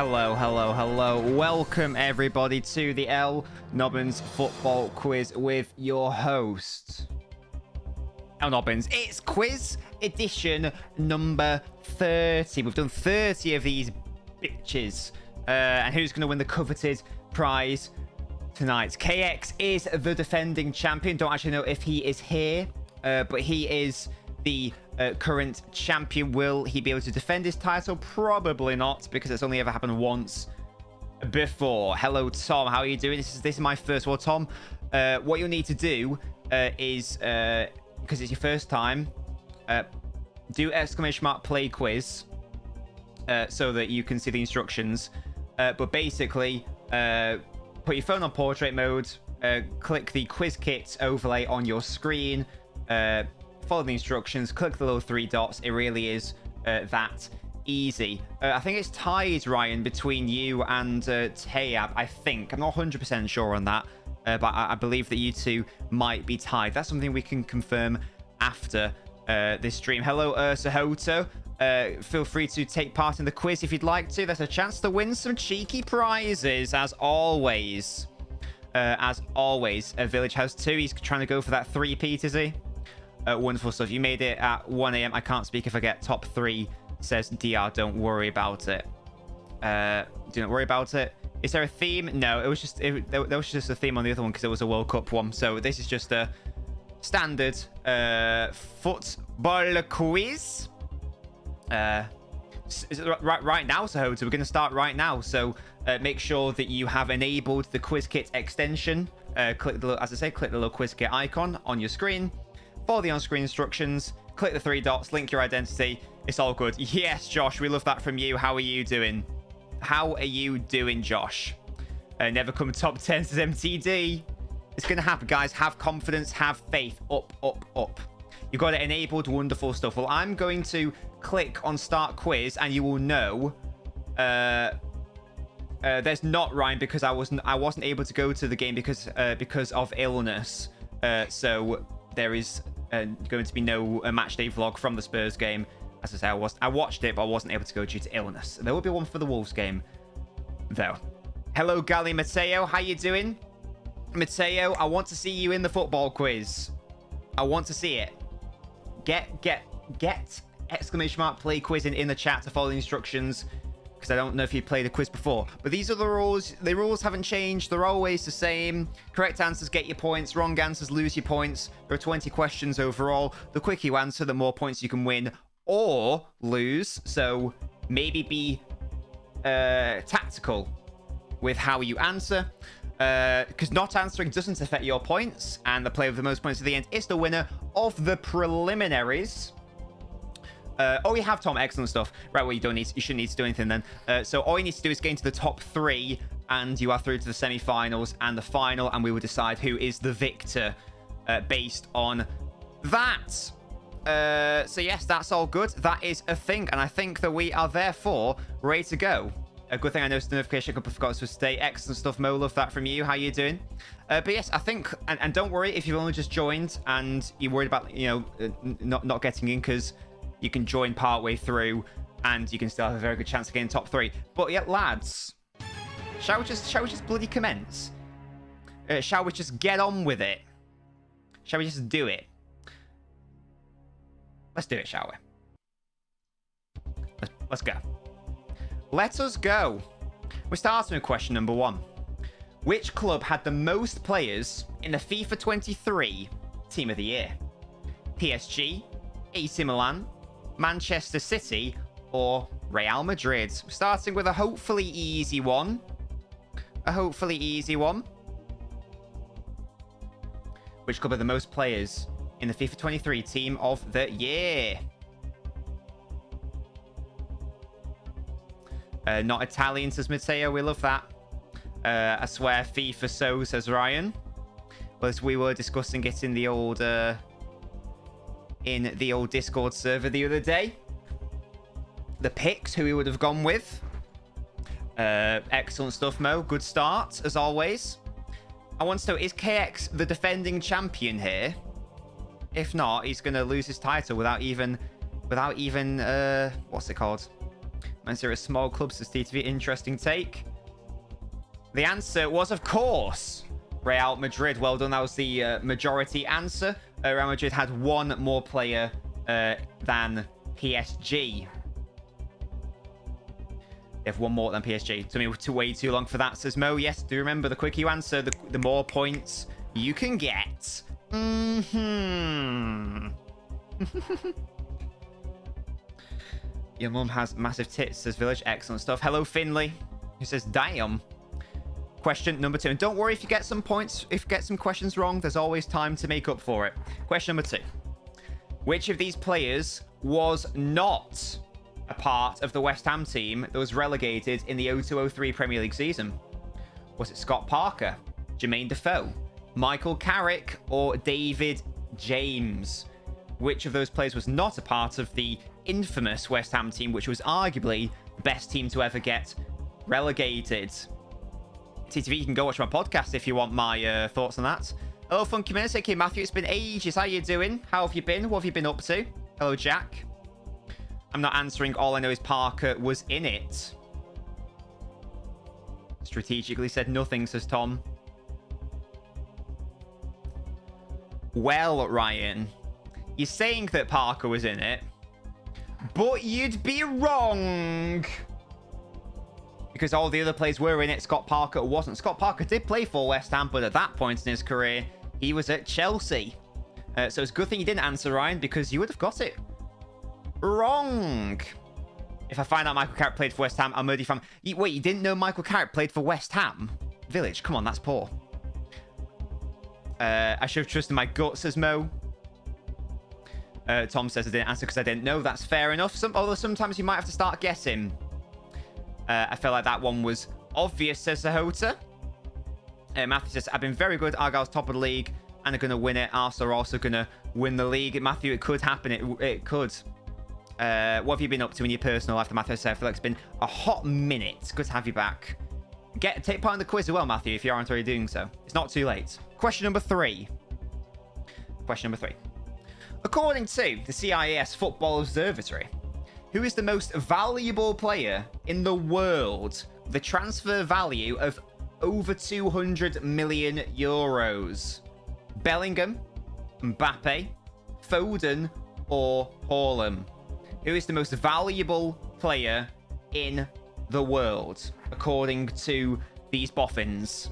Hello, hello, hello. Welcome, everybody, to the LNobbins football quiz with your host, LNobbins. It's quiz edition number 30. We've done 30 of these bitches. And who's going to win the coveted prize tonight? KX is the defending champion. Don't actually know if he is here, but he is the current champion. Will he be able to defend his title? Probably not, because it's only ever happened once before. Hello, Tom. How are you doing? This is my first one, Tom. What you'll need to do is, because it's your first time, do !play quiz so that you can see the instructions. But basically, put your phone on portrait mode, click the quiz kit overlay on your screen, follow the instructions, click the little three dots. It really is that easy. I think it's tied, Ryan, between you and Tayab, I think. I'm not 100% sure on that, but I believe that you two might be tied. That's something we can confirm after this stream. Hello, Sahoto. Feel free to take part in the quiz if you'd like to. There's a chance to win some cheeky prizes, as always. A Village House 2. He's trying to go for that 3-peat, is he? Wonderful stuff. You made it at 1 a.m. I can't speak if I get top 3, says DR. Don't worry about it. Do not worry about it. Is there a theme? No, it was just there was just a theme on the other one because it was a World Cup one. So this is just a standard football quiz. Is it right now, Sahoto? We're going to start right now. So make sure that you have enabled the quiz kit extension. Click the little quiz kit icon on your screen. Follow the on-screen instructions, click the 3 dots, link your identity. It's all good. Yes, Josh, we love that from you. How are you doing? How are you doing, Josh? Never come top 10, says MTD. It's going to happen, guys. Have confidence, have faith. Up, up, up. You've got it enabled. Wonderful stuff. Well, I'm going to click on start quiz, and you will know there's not, Ryan, because I wasn't able to go to the game because of illness. So there is going to be no match day vlog from the Spurs game. As I say, I watched it, but I wasn't able to go due to illness. There will be one for the Wolves game, though. Hello, Gali Mateo. How you doing? Mateo, I want to see you in the football quiz. I want to see it. Get !play quiz in the chat to follow the instructions, because I don't know if you played a quiz before. But these are the rules. The rules haven't changed. They're always the same. Correct answers get your points. Wrong answers lose your points. There are 20 questions overall. The quicker you answer, the more points you can win or lose. So maybe be tactical with how you answer. Because not answering doesn't affect your points. And the player with the most points at the end is the winner of the preliminaries. Oh, you have, Tom. Excellent stuff. Right, well, you shouldn't need to do anything then. So all you need to do is get into the top 3, and you are through to the semi-finals and the final, and we will decide who is the victor based on that. So yes, that's all good. That is a thing, and I think that we are therefore ready to go. A good thing I noticed the notification couple forgot to stay. Excellent stuff, Mo. Love that from you. How you doing? But yes, I think, and don't worry if you've only just joined and you're worried about, not getting in, because you can join partway through and you can still have a very good chance of getting top 3. But yeah, lads, shall we just bloody commence? Shall we just get on with it? Shall we just do it? Let's do it, shall we? Let's go. Let us go. We're starting with question number 1. Which club had the most players in the FIFA 23 Team of the Year? PSG, AC Milan, Manchester City, or Real Madrid? Starting with a hopefully easy one. Which club had the most players in the FIFA 23 Team of the Year? Not Italian, says Matteo. We love that. I swear FIFA so, says Ryan. Well, as we were discussing it in the old Discord server the other day. The picks, who we would have gone with. Excellent stuff, Mo. Good start, as always. I want to know, is KX the defending champion here? If not, he's going to lose his title without even what's it called? Man City are a small club, says TTV. Interesting take. The answer was, of course, Real Madrid. Well done. That was the majority answer. Real Madrid had one more player than PSG. They have one more than PSG. Took me way too long for that, says Mo. Yes, do remember, the quicker you answer, the more points you can get. Your mum has massive tits, says Village. Excellent stuff. Hello, Finley, who says, damn. Question number 2. And don't worry if you get some points, if you get some questions wrong, there's always time to make up for it. Question number 2. Which of these players was not a part of the West Ham team that was relegated in the 02-03 Premier League season? Was it Scott Parker, Jermaine Defoe, Michael Carrick, or David James? Which of those players was not a part of the infamous West Ham team, which was arguably the best team to ever get relegated? TTV, you can go watch my podcast if you want my thoughts on that. Hello, Funky Minutes. Okay, Matthew, it's been ages. How you doing? How have you been? What have you been up to? Hello, Jack. I'm not answering. All I know is Parker was in it. Strategically said nothing, says Tom. Well, Ryan, you're saying that Parker was in it, but you'd be wrong. Because all the other players were in it. Scott Parker wasn't. Scott Parker did play for West Ham, but at that point in his career, he was at Chelsea. So it's a good thing you didn't answer, Ryan, because you would have got it wrong. If I find out Michael Carrick played for West Ham, I'll murder you from... Wait, you didn't know Michael Carrick played for West Ham? Village, come on, that's poor. I should have trusted my gut, says Mo. Tom says I didn't answer because I didn't know. That's fair enough. Although sometimes you might have to start guessing. I feel like that one was obvious, says Sahota. Matthew says, I've been very good. Argyle's top of the league and are going to win it. Arsenal are also going to win the league. Matthew, it could happen. It could. What have you been up to in your personal life? Matthew said, I feel like it's been a hot minute. Good to have you back. Take part in the quiz as well, Matthew, if you aren't already doing so. It's not too late. Question number 3. Question number 3. According to the CIS Football Observatory, who is the most valuable player in the world with a transfer value of over 200 million euros? Bellingham, Mbappe, Foden, or Haaland? Who is the most valuable player in the world, according to these boffins?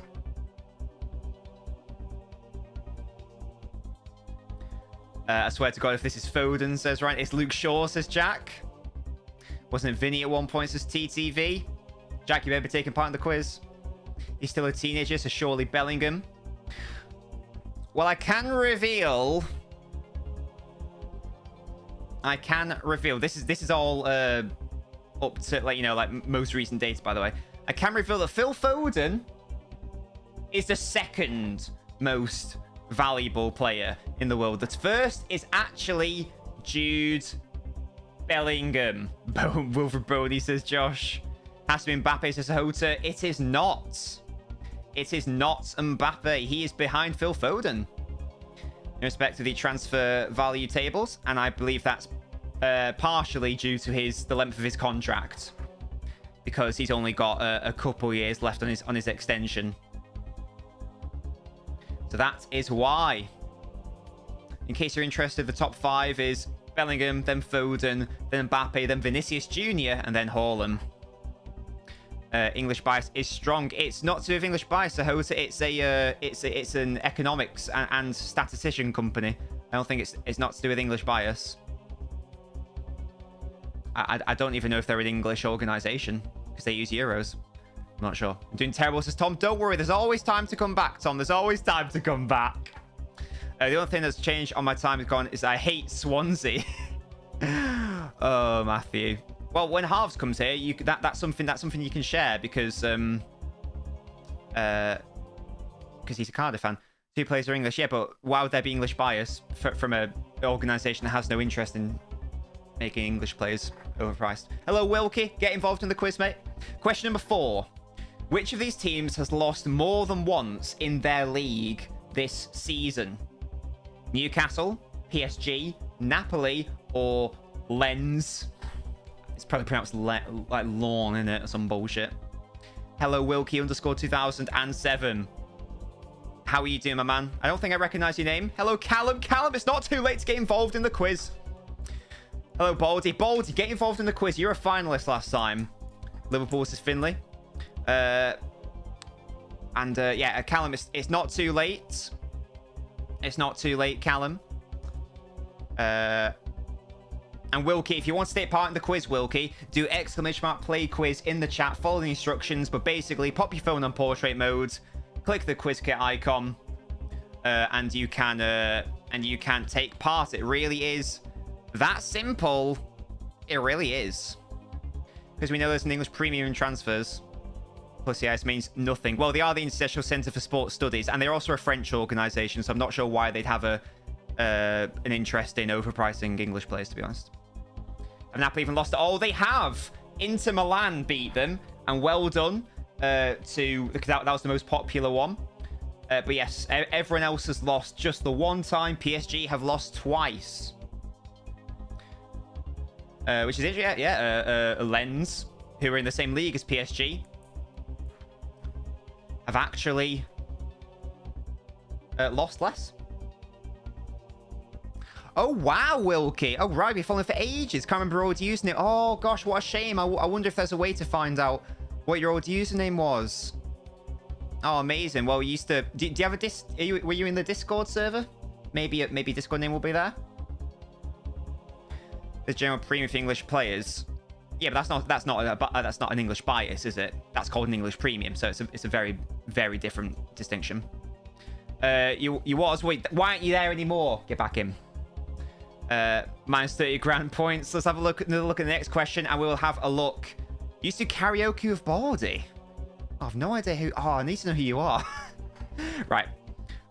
I swear to God, if this is Foden, says Ryan. It's Luke Shaw, says Jack. Wasn't it Vinny at one point, says TTV? Jack, you ever taken part in the quiz? He's still a teenager, so surely Bellingham. Well, I can reveal. This is all up to, like most recent dates, by the way. I can reveal that Phil Foden is the second most valuable player in the world. The first is actually Jude Bellingham. Wilfred Brody, says Josh. Has to be Mbappe, says Hota. It is not. It is not Mbappe. He is behind Phil Foden in respect to the transfer value tables, and I believe that's partially due to the length of his contract, because he's only got a couple years left on his extension. So that is why. In case you're interested, the top 5 is Bellingham, then Foden, then Mbappe, then Vinicius Jr., and then Haaland. English bias is strong. It's not to do with English bias, Sahota. It's an economics and statistician company. I don't think it's not to do with English bias. I don't even know if they're an English organization because they use euros. I'm not sure. I'm doing terrible, says Tom. Don't worry, there's always time to come back, Tom. There's always time to come back. The only thing that's changed on my time is gone is I hate Swansea. Oh, Matthew. Well, when Harves comes here, that's something you can share because he's a Cardiff fan. 2 players are English, yeah, but why would there be English bias from an organisation that has no interest in making English players overpriced? Hello, Wilkie. Get involved in the quiz, mate. Question number 4. Which of these teams has lost more than once in their league this season? Newcastle, PSG, Napoli, or Lens? It's probably pronounced like lawn, isn't it? Or some bullshit. Hello, Wilkie _ 2007. How are you doing, my man? I don't think I recognize your name. Hello, Callum. Callum, it's not too late to get involved in the quiz. Hello, Baldy. Baldy, get involved in the quiz. You're a finalist last time. Liverpool versus Finley. Yeah, Callum, it's not too late. It's not too late, Callum. And Wilkie, if you want to take part in the quiz, Wilkie, do !play quiz in the chat. Follow the instructions, but basically pop your phone on portrait mode, click the quiz kit icon, and you can take part. It really is that simple. It really is. Because we know there's an English premium in transfers. Plus, yeah, it means nothing. Well, they are the International Centre for Sports Studies, and they're also a French organisation, so I'm not sure why they'd have an interest in overpricing English players, to be honest. And Napoli even lost it. Oh, they have! Inter Milan beat them, and well done because that was the most popular one. But yes, everyone else has lost just the one time. PSG have lost twice. Which is interesting. Yeah, Lens, who are in the same league as PSG, have actually lost less. Oh, wow, Wilkie. Oh, right, we've been following for ages. Can't remember your old username. Oh, gosh, what a shame. I wonder if there's a way to find out what your old username was. Oh, amazing. Well, you used to... Do you have a were you in the Discord server? Maybe Discord name will be there. The general premium for English players. Yeah, but that's not an English bias, is it? That's called an English premium, so it's a very, very different distinction. You was... Wait, why aren't you there anymore? Get back in. Minus 30 grand points. Let's have another look at the next question, and we will have a look. You used to karaoke with Baldy. I have no idea who... Oh, I need to know who you are. Right.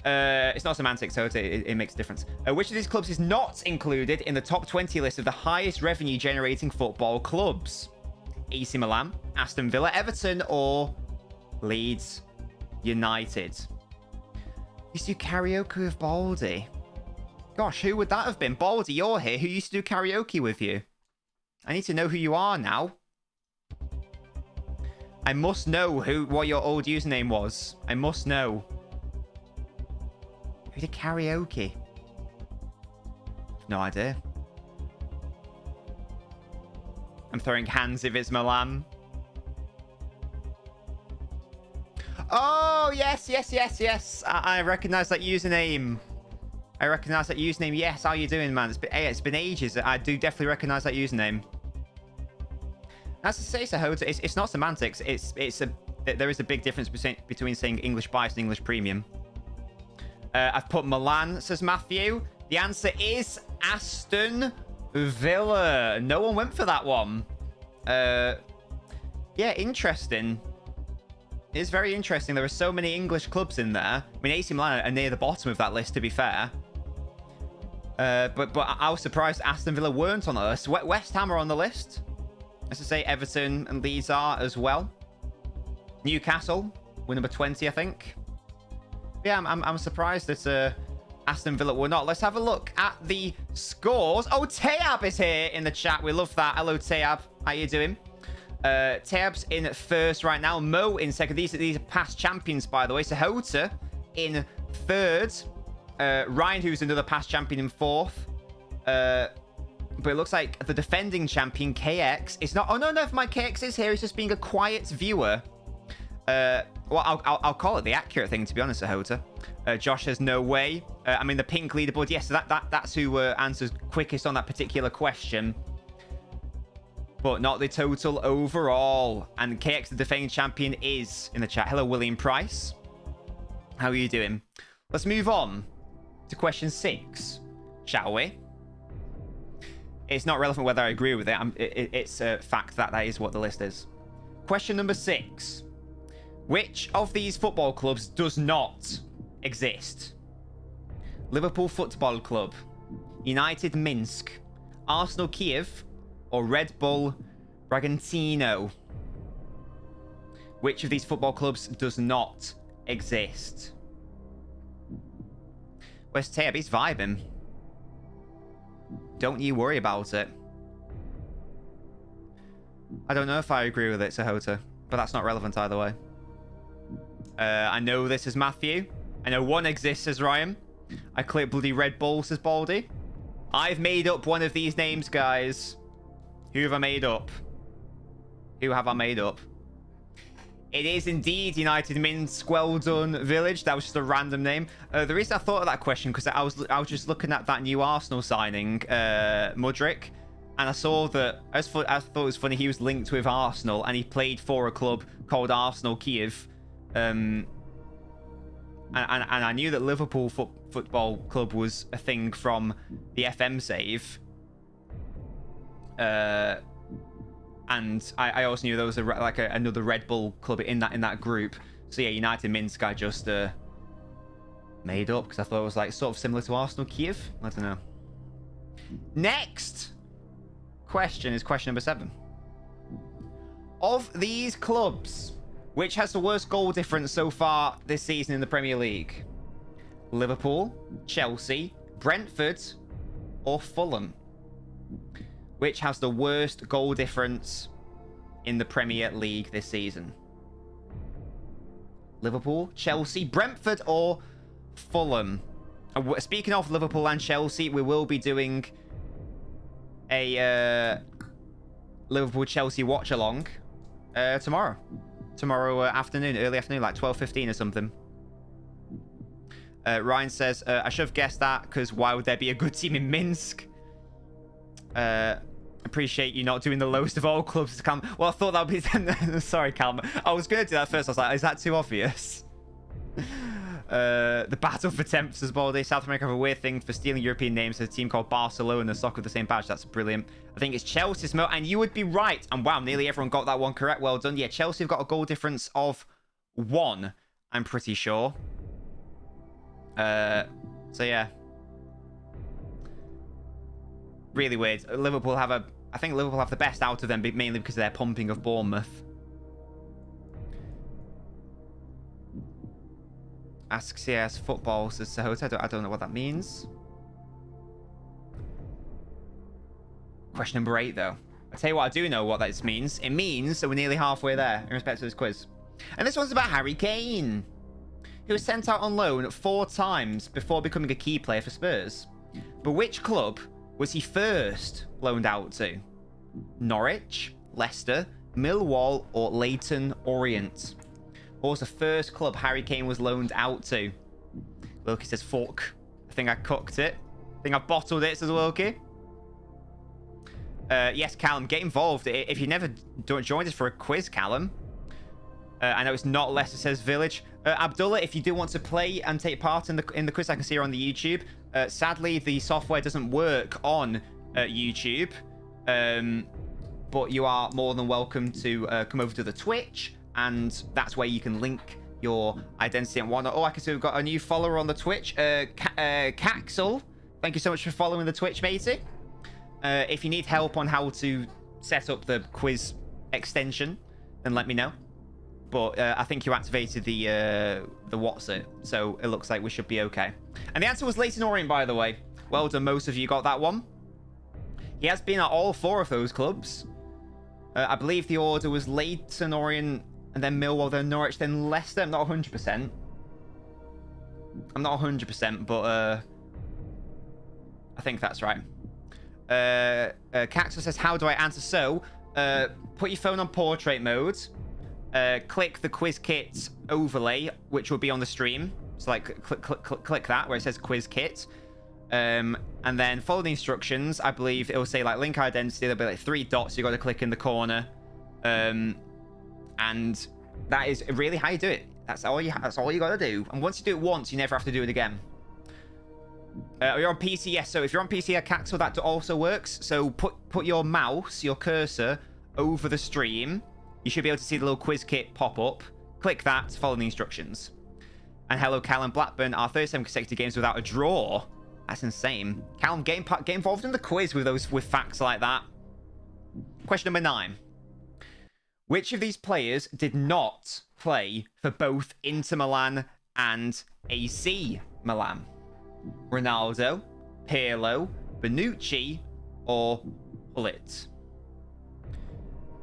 It's not semantic, so it makes a difference. Which of these clubs is not included in the top 20 list of the highest revenue-generating football clubs? AC Milan, Aston Villa, Everton, or Leeds United? You used to do karaoke with Baldy. Gosh, who would that have been? Baldy, you're here. Who used to do karaoke with you? I need to know who you are now. I must know what your old username was. I must know. Who did karaoke? No idea. I'm throwing hands if it's Milan. Oh, yes. I recognize that username. Yes, how you doing, man? It's been ages. I do definitely recognize that username. That's to say, Sahota, it's not semantics. There is a big difference between saying English bias and English premium. I've put Milan, says Matthew. The answer is Aston Villa. No one went for that one. Yeah, interesting. It is very interesting. There are so many English clubs in there. I mean, AC Milan are near the bottom of that list, to be fair. But I was surprised Aston Villa weren't on the list. West Ham are on the list. As I say, Everton and Leeds are as well. Newcastle were number 20, I think. Yeah, I'm surprised that Aston Villa were not. Let's have a look at the scores. Oh, Tayab is here in the chat. We love that. Hello, Tayab. How you doing? Tayab's in first right now. Mo in second. These are past champions, by the way. Sahota in third. Ryan, who's another past champion, in fourth. But it looks like the defending champion, KX, is not... Oh, no, never mind. KX is here. He's just being a quiet viewer. Well, I'll call it the accurate thing, to be honest, Sahota. Josh says no way. I mean, the pink leaderboard. Yes, that's who answers quickest on that particular question. But not the total overall. And KX, the defending champion, is in the chat. Hello, William Price. How are you doing? Let's move on to question 6, shall we? It's not relevant whether I agree with it. It's a fact that is what the list is. Question number 6. Which of these football clubs does not exist? Liverpool Football Club, United Minsk, Arsenal Kiev, or Red Bull Bragantino? Which of these football clubs does not exist? Where's Tab? He's vibing. Don't you worry about it. I don't know if I agree with it, Sahota, but that's not relevant either way. I know this is Matthew. I know one exists as Ryan. I click bloody Red Bull, says Baldy. I've made up one of these names, guys. Who have I made up? Who have I made up? It is indeed United Minsk. Well done, Village. That was just a random name. The reason I thought of that question, because I was just looking at that new Arsenal signing, Mudryk, and I saw that I thought it was funny he was linked with Arsenal and he played for a club called Arsenal Kiev. And I knew that Liverpool Football Club was a thing from the FM save. And I also knew there was another Red Bull club in that group. So yeah, United Minsk I just made up because I thought it was like sort of similar to Arsenal Kiev. I don't know. Next question is question number 7. Of these clubs, which has the worst goal difference so far this season in the Premier League? Liverpool, Chelsea, Brentford, or Fulham? Which has the worst goal difference in the Premier League this season? Liverpool, Chelsea, Brentford, or Fulham? Speaking of Liverpool and Chelsea, we will be doing a Liverpool-Chelsea watch-along tomorrow. Tomorrow afternoon, early afternoon, like 12:15 or something. Ryan says, I should have guessed that, because why would there be a good team in Minsk? Appreciate you not doing the lowest of all clubs, Calm. Well, I thought that would be... Sorry, Calm. I was going to do that first. I was like, is that too obvious? The battle for 10th as Baldy. South America have a weird thing for stealing European names. There's a team called Barcelona, soccer with the same badge. That's brilliant. I think it's Chelsea's Mo, and you would be right. And wow, nearly everyone got that one correct. Well done. Yeah, Chelsea have got a goal difference of 1, I'm pretty sure. So yeah. Really weird. I think Liverpool have the best out of them, mainly because of their pumping of Bournemouth. Ask CS Football, says Sahota. I don't know what that means. Question number 8, though. I'll tell you what, I do know what that means. It means that we're nearly halfway there in respect to this quiz. And this one's about Harry Kane, who was sent out on loan 4 times before becoming a key player for Spurs. But which club was he first loaned out to? Norwich, Leicester, Millwall, or Leyton Orient? What was the first club Harry Kane was loaned out to? Wilkie says, fuck. I think I cooked it. I think I bottled it, says Wilkie. Yes, Callum, get involved. If you never joined us for a quiz, Callum. I know it's not Leicester, says Village. Abdullah, if you do want to play and take part in the quiz, I can see her on the YouTube. Sadly, the software doesn't work on YouTube. But you are more than welcome to come over to the Twitch, and that's where you can link your identity and whatnot. Oh, I can see we've got a new follower on the Twitch, Caxel. Thank you so much for following the Twitch, matey. If you need help on how to set up the quiz extension, then let me know. But I think you activated the what's it, so it looks like we should be okay. And the answer was Leyton Orient, by the way. Well done, most of you got that one. He has been at all 4 of those clubs. I believe the order was Leyton Orient, and then Millwall, then Norwich, then Leicester. I'm not 100%. I'm not 100%, but I think that's right. Caxel says, how do I answer? So, put your phone on portrait mode. Click the quiz kit overlay, which will be on the stream. So, like, click that where it says quiz kit. And then follow the instructions. I believe it will say, like, link identity. There'll be, like, 3 dots you got to click in the corner. And that is really how you do it. That's all you got to do. And once you do it once, you never have to do it again. You're on PC, yes. So if you're on PC at Caxel, that also works. So put your mouse, your cursor, over the stream. You should be able to see the little quiz kit pop up. Click that to follow the instructions. And hello, Callum Blackburn. Our 37 consecutive games without a draw. That's insane. Callum, get involved in the quiz with facts like that. Question number 9. Which of these players did not play for both Inter Milan and AC Milan? Ronaldo, Pirlo, Bonucci, or Hullet?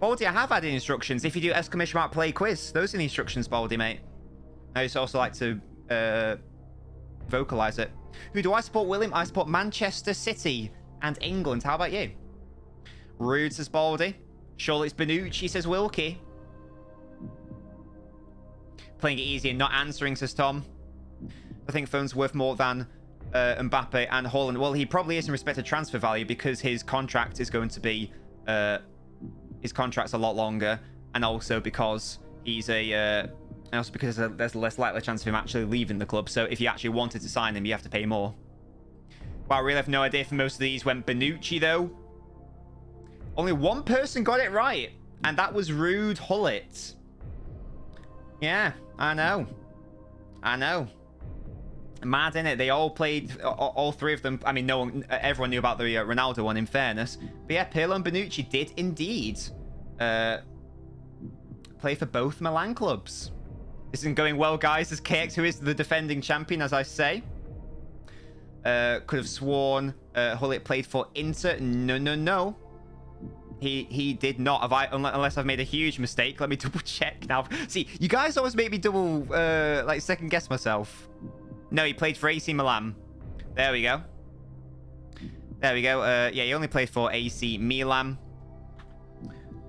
Baldy, I have added instructions. If you do exclamation mark play quiz, those are the instructions, Baldy, mate. I just also like to vocalize it. Who do I support, William? I support Manchester City and England. How about you? Rude, says Baldy. Surely it's Bonucci, says Wilkie. Playing it easy and not answering, says Tom. I think phone's worth more than Mbappe and Haaland. Well, he probably is in respect to transfer value because his contract is going to be... his contract's a lot longer. And also because he's a... and also because there's less likely chance of him actually leaving the club. So if you actually wanted to sign him, you have to pay more. Wow, I really have no idea if most of these went Bonucci, though. Only one person got it right. And that was Rude Hullet. Yeah, I know. I know. Mad, innit? They all played, all three of them. I mean, no one, everyone knew about the Ronaldo one, in fairness. But yeah, Pirlo and Bonucci did indeed play for both Milan clubs. This isn't going well, guys. As KX, who is the defending champion, as I say. Could have sworn Hullet played for Inter. No. He did not. Have I? Unless I've made a huge mistake. Let me double check now. See, you guys always make me double, like, second guess myself. No, he played for AC Milan. There we go. There we go. Yeah, he only played for AC Milan.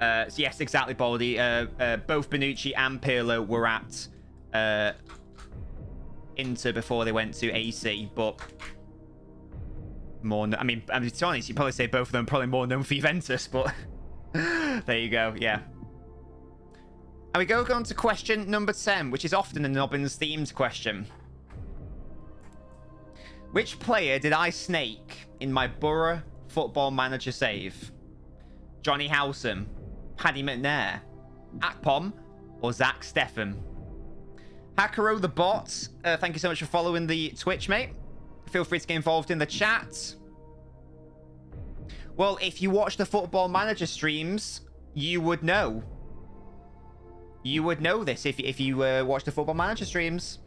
So yes, exactly, Baldy. Both Bonucci and Pirlo were at Inter before they went to AC, but more. I mean, to be honest, you'd probably say both of them are probably more known for Juventus, but there you go. Yeah. And we go on to question number 10, which is often a Nobbins themed question. Which player did I snake in my Borough Football Manager save? Johnny Howsam, Paddy McNair, Akpom, or Zach Steffen? Hakaro the bot, thank you so much for following the Twitch, mate. Feel free to get involved in the chat. Well, if you watch the Football Manager streams, you would know. You would know this if you watch the Football Manager streams.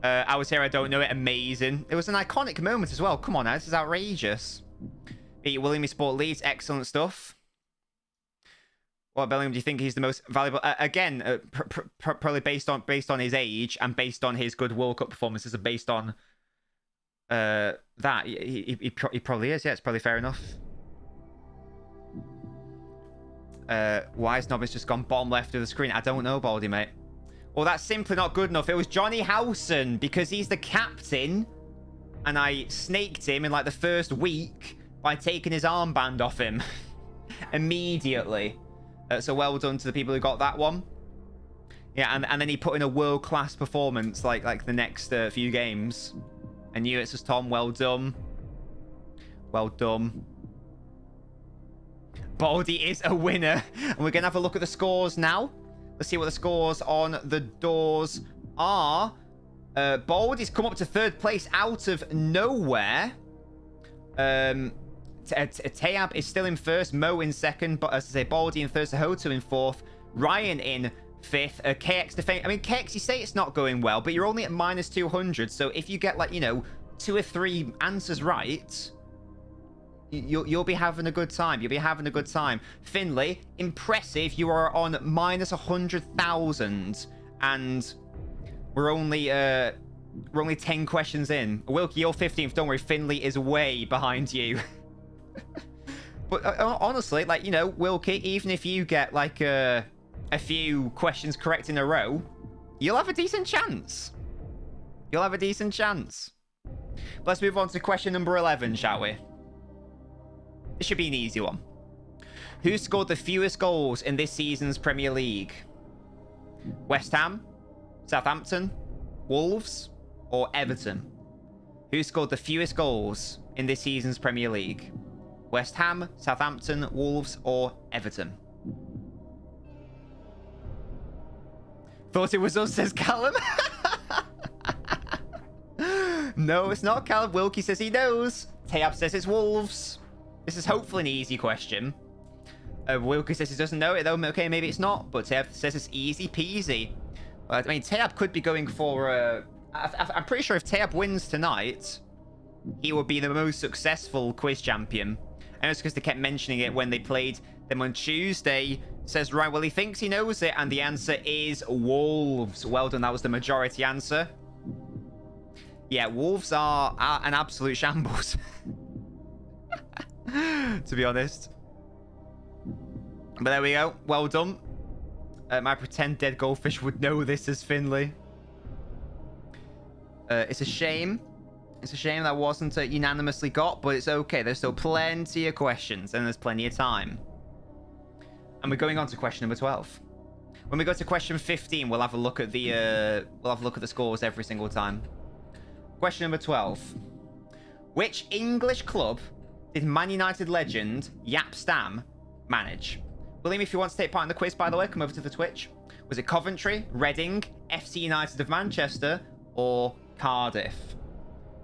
I was here, I don't know it. Amazing. It was an iconic moment as well. Come on now, this is outrageous. Beat William Sport Leeds, excellent stuff. What Bellingham do you think he's the most valuable? Again, probably based on his age and based on his good World Cup performances and based on that, he probably is. Yeah, it's probably fair enough. Why is Nobbins just gone bottom left of the screen? I don't know, Baldy, mate. Well, that's simply not good enough. It was Johnny Howson because he's the captain, and I snaked him in like the first week by taking his armband off him immediately. So well done to the people who got that one. Yeah, and then he put in a world-class performance like the next few games. I knew it was Tom. Well done. Well done. Baldy is a winner. And we're going to have a look at the scores now. Let's see what the scores on the doors are. Baldy's come up to third place out of nowhere. Tayab is still in first, Mo in second, but as I say, Baldy in third, Sahoto in fourth, Ryan in fifth, KX defending. I mean, KX, you say it's not going well, but you're only at minus 200, so if you get, like, you know, 2 or 3 answers right, you'll be having a good time. You'll be having a good time. Finley, impressive. You are on minus 100,000, and we're only 10 questions in. Wilkie, you're 15th. Don't worry, Finley is way behind you. But honestly, like, you know, Wilkie, even if you get like a few questions correct in a row, you'll have a decent chance. You'll have a decent chance. But let's move on to question number 11, shall we? This should be an easy one. Who scored the fewest goals in this season's Premier League? West Ham, Southampton, Wolves, or Everton? Who scored the fewest goals in this season's Premier League? West Ham, Southampton, Wolves, or Everton? Thought it was us, says Callum. No, it's not Callum. Wilkie says he knows. Tayab says it's Wolves. This is hopefully an easy question. Wilkie says he doesn't know it, though. Okay, maybe it's not, but Tayab says it's easy peasy. I mean, Tayab could be going for... I'm pretty sure if Tayab wins tonight, he would be the most successful quiz champion. And it's because they kept mentioning it when they played them on Tuesday. Says, right, well, he thinks he knows it, and the answer is Wolves. Well done, that was the majority answer. Yeah, Wolves are an absolute shambles. To be honest. But there we go, well done. My pretend dead goldfish would know this as Finley. It's a shame. It's a shame that wasn't unanimously got, but it's okay. There's still plenty of questions, and there's plenty of time. And we're going on to question number 12. When we go to question 15, we'll have a look at the scores every single time. Question number 12. Which English club did Man United legend Jaap Stam manage? William, if you want to take part in the quiz, by the way, come over to the Twitch. Was it Coventry, Reading, FC United of Manchester, or Cardiff?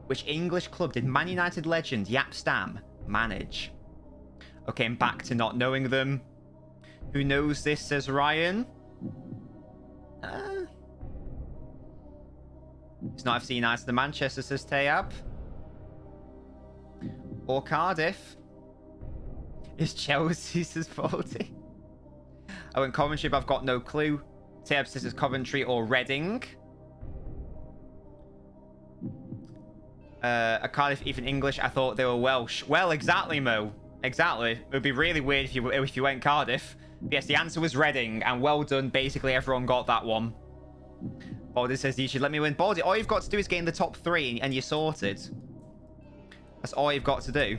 Which English club did Man United legend Jaap Stam manage? Okay, I'm back to not knowing them. Who knows this, says Ryan. It's not FC United of Manchester, says Tayab. Or Cardiff. It's Chelsea, says 40. I went Coventry, but I've got no clue. Tayab says it's Coventry or Reading. Are Cardiff even English? I thought they were Welsh. Well, exactly, Mo. Exactly. It would be really weird if you went Cardiff. But yes, the answer was Reading, and well done. Basically, everyone got that one. Baldy says you should let me win. Baldy, all you've got to do is get in the top 3, and you're sorted. That's all you've got to do.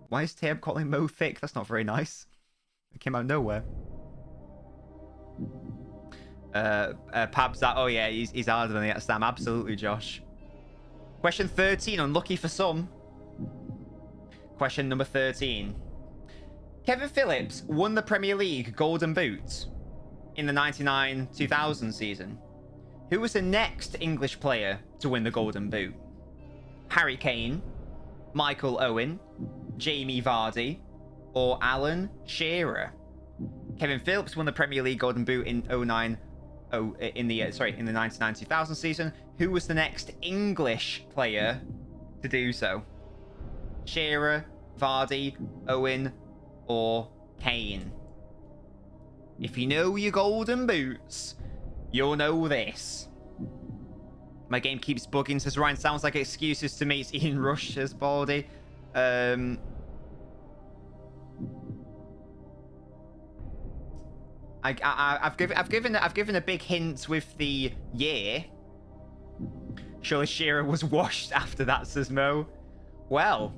Why is Tab calling Mo thick? That's not very nice. It came out of nowhere. Pabs that. Oh yeah, he's harder than the Sam. Absolutely, Josh. Question 13. Unlucky for some. Question number 13. Kevin Phillips won the Premier League Golden Boot in the 99-2000 season. Who was the next English player to win the Golden Boot? Harry Kane, Michael Owen, Jamie Vardy, or Alan Shearer? Kevin Phillips won the Premier League Golden Boot in in the 99-2000 season. Who was the next English player to do so? Shearer, Vardy, Owen, or Kane? If you know your Golden Boots, you'll know this. My game keeps bugging, says Ryan. Sounds like excuses to me. It's Ian Rush, says Baldy. I've given a big hint with the year. Surely Shearer was washed after that, says Mo. Well,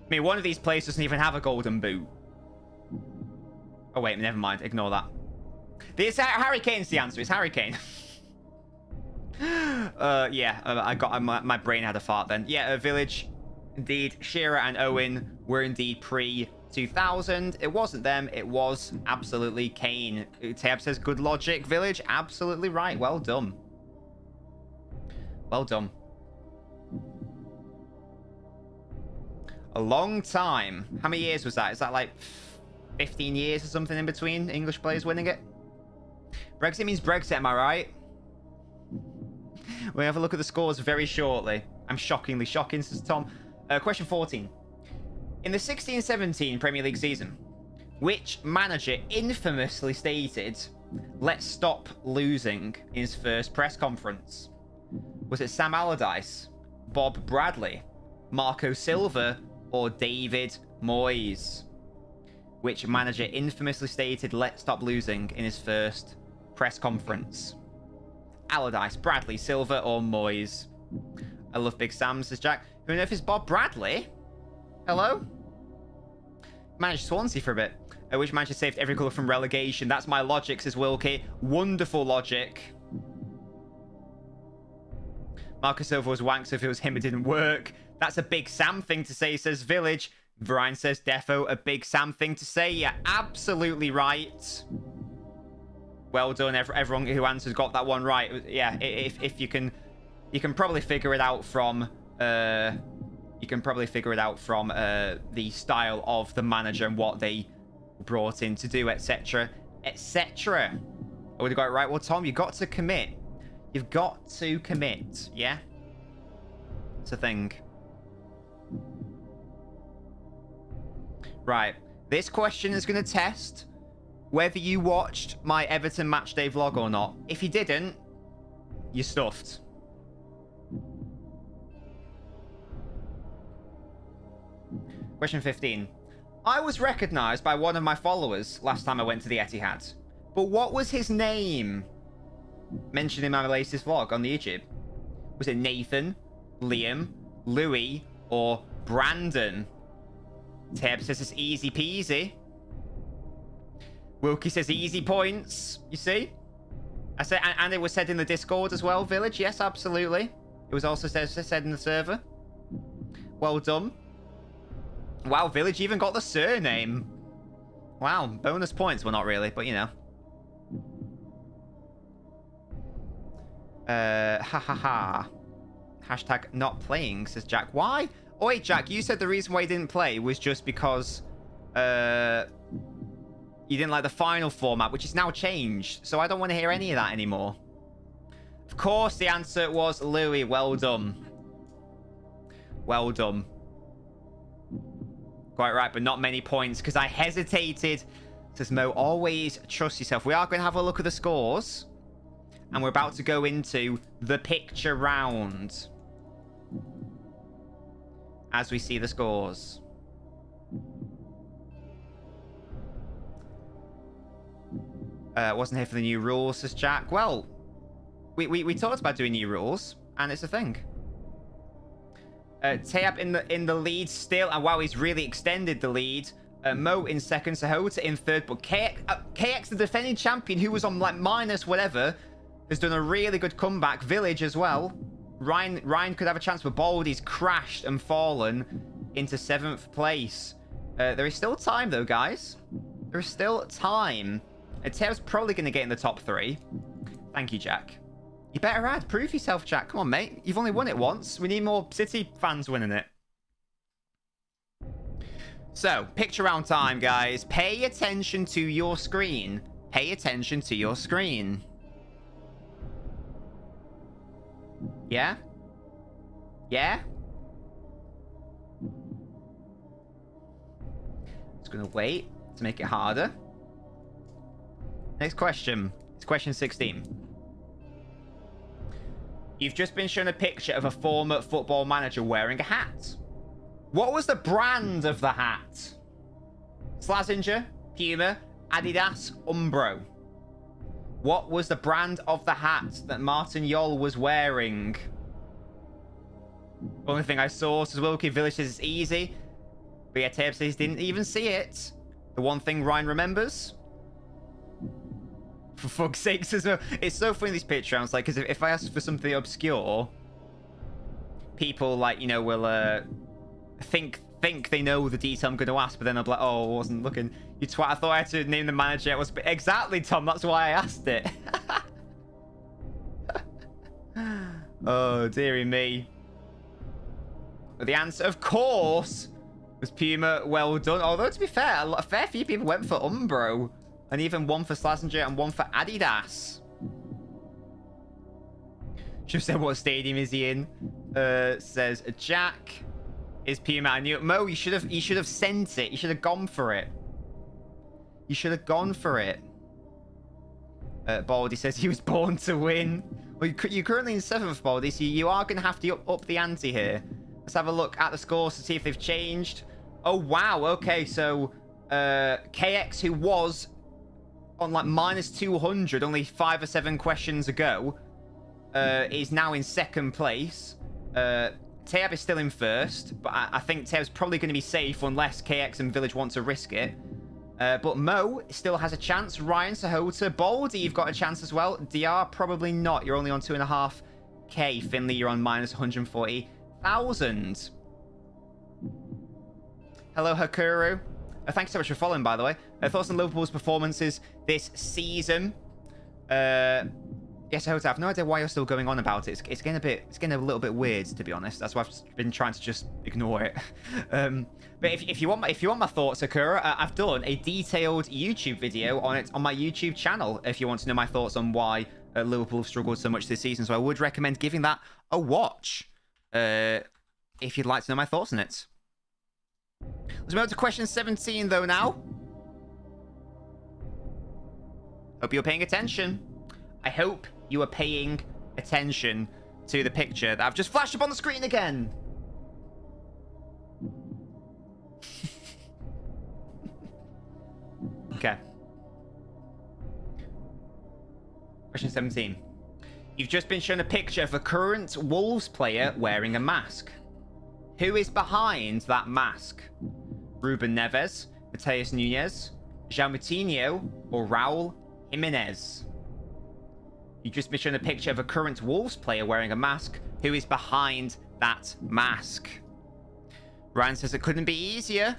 I mean, one of these players doesn't even have a Golden Boot. Oh wait, never mind. Ignore that. It's Harry Kane's the answer. It's Harry Kane. Yeah, I got my brain had a fart then. Yeah, Village. Indeed, Shearer and Owen were indeed pre-2000. It wasn't them. It was absolutely Kane. Tab says good logic. Village, absolutely right. Well done. Well done. A long time. How many years was that? Is that like 15 years or something in between English players winning it? Brexit means Brexit, am I right? We'll have a look at the scores very shortly. I'm shockingly shocking, says Tom. Question 14. In the 16-17 Premier League season, which manager infamously stated, "Let's stop losing," in his first press conference? Was it Sam Allardyce, Bob Bradley, Marco Silva, or David Moyes? Which manager infamously stated, "Let's stop losing," in his first press conference? Allardyce, Bradley, Silva, or Moyes? I love Big Sam, says Jack. Who on earth is Bob Bradley? Hello? Managed Swansea for a bit. Which manager saved every colour from relegation? That's my logic, says Wilkie. Wonderful logic. Marcus Silva was wank, so if it was him, it didn't work. That's a Big Sam thing to say, says Village. Brian says defo, a Big Sam thing to say. Yeah, absolutely right. Well done, everyone who answered got that one right. Yeah, if you can probably figure it out from the style of the manager and what they brought in to do, etc., etc. I would have got it right. Well, Tom, you got to commit. You've got to commit, yeah? It's a thing. Right. This question is going to test whether you watched my Everton matchday vlog or not. If you didn't, you're stuffed. Question 15. I was recognised by one of my followers last time I went to the Etihad. But what was his name? Mentioned in my latest vlog on the YouTube. Was it Nathan, Liam, Louis, or Brandon? Teb says it's easy peasy. Wilkie says easy points. You see? I said, and it was said in the Discord as well, Village. Yes, absolutely. It was also said in the server. Well done. Wow, Village even got the surname. Wow, bonus points. Well, not really, but you know. Ha ha ha. Hashtag not playing, says Jack. Why? Oh wait, Jack, you said the reason why you didn't play was just because you didn't like the final format, which is now changed. So I don't want to hear any of that anymore. Of course, the answer was Louis. Well done. Well done. Quite right, but not many points because I hesitated. Says Mo, always trust yourself. We are going to have a look at the scores. And we're about to go into the picture round. As we see the scores. Wasn't here for the new rules, says Jack. Well, we talked about doing new rules, and it's a thing. Tayab in the lead still, and wow, he's really extended the lead. Mo in second, Sahota in third, but KX, the defending champion, who was on like minus whatever, has done a really good comeback. Village as well. Ryan could have a chance, but Baldy's crashed and fallen into 7th place. There is still time, though, guys. There is still time. Teo's probably going to get in the top 3. Thank you, Jack. You better add. Prove yourself, Jack. Come on, mate. You've only won it once. We need more City fans winning it. So, picture round time, guys. Pay attention to your screen. Pay attention to your screen. Yeah? Yeah? Just gonna wait to make it harder. Next question. It's question 16. You've just been shown a picture of a former football manager wearing a hat. What was the brand of the hat? Slazenger, Puma, Adidas, Umbro. What was the brand of the hat that Martin Jol was wearing? Only thing I saw says Wilkie Village says it's easy. But yeah, Tape says he didn't even see it. The one thing Ryan remembers. For fuck's sake, says no. It's so funny these picture rounds, like, because if I ask for something obscure, people, like, you know, will think they know the detail I'm going to ask, but then I'll be like, oh, I wasn't looking. You twat, I thought I had to name the manager. It was exactly, Tom. That's why I asked it. Oh, dearie me. But the answer, of course, was Puma. Well done. Although, to be fair, a fair few people went for Umbro. And even one for Slazenger and one for Adidas. Should have said what stadium is he in. Says Jack. Is Puma. I knew it. Mo, you should have sent it. You should have gone for it. You should have gone for it. Baldy says he was born to win. Well, you're currently in 7th, Baldy, so you are going to have to up the ante here. Let's have a look at the scores to see if they've changed. Oh, wow. Okay, so KX, who was on like minus 200 only 5 or 7 questions ago, is now in 2nd place. Teab is still in 1st, but I think Teab's probably going to be safe unless KX and Village want to risk it. But Mo still has a chance. Ryan, Sahota, Baldy, you've got a chance as well. DR, probably not. You're only on 2.5k. Finley, you're on minus 140,000. Hello, Hakuru. Thanks so much for following, by the way. Thoughts on Liverpool's performances this season? Yes, I have no idea why you're still going on about it. It's getting a little bit weird, to be honest. That's why I've been trying to just ignore it. But if you want my thoughts, Sakura, I've done a detailed YouTube video on it on my YouTube channel. If you want to know my thoughts on why Liverpool have struggled so much this season. So I would recommend giving that a watch if you'd like to know my thoughts on it. Let's move on to question 17, though, now. Hope you're paying attention. I hope you are paying attention to the picture that I've just flashed up on the screen again. Okay. Question 17. You've just been shown a picture of a current Wolves player wearing a mask. Who is behind that mask? Ruben Neves, Mateus Nunes, João Moutinho, or Raul Jimenez? You've just been shown a picture of a current Wolves player wearing a mask. Who is behind that mask? Ryan says it couldn't be easier.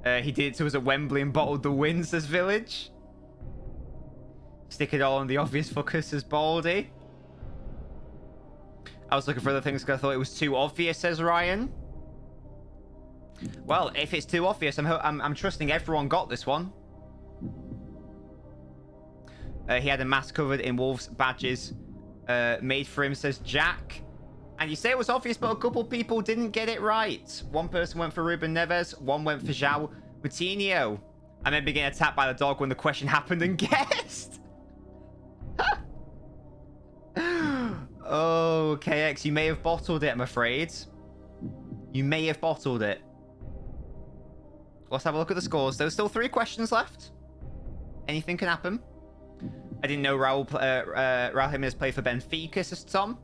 He did it to us at Wembley and bottled the win, says Village. Stick it all on the obvious fucker, says Baldy. I was looking for other things because I thought it was too obvious, says Ryan. Well, if it's too obvious, I'm trusting everyone got this one. He had a mask covered in Wolves badges made for him, says Jack. And you say it was obvious, but a couple people didn't get it right. One person went for Ruben Neves, one went for João Moutinho. I remember getting attacked by the dog when the question happened and guessed. Oh, KX, you may have bottled it, I'm afraid. You may have bottled it. Let's have a look at the scores. There's still 3 questions left. Anything can happen. I didn't know Raul Jimenez played for Benfica, says Tom.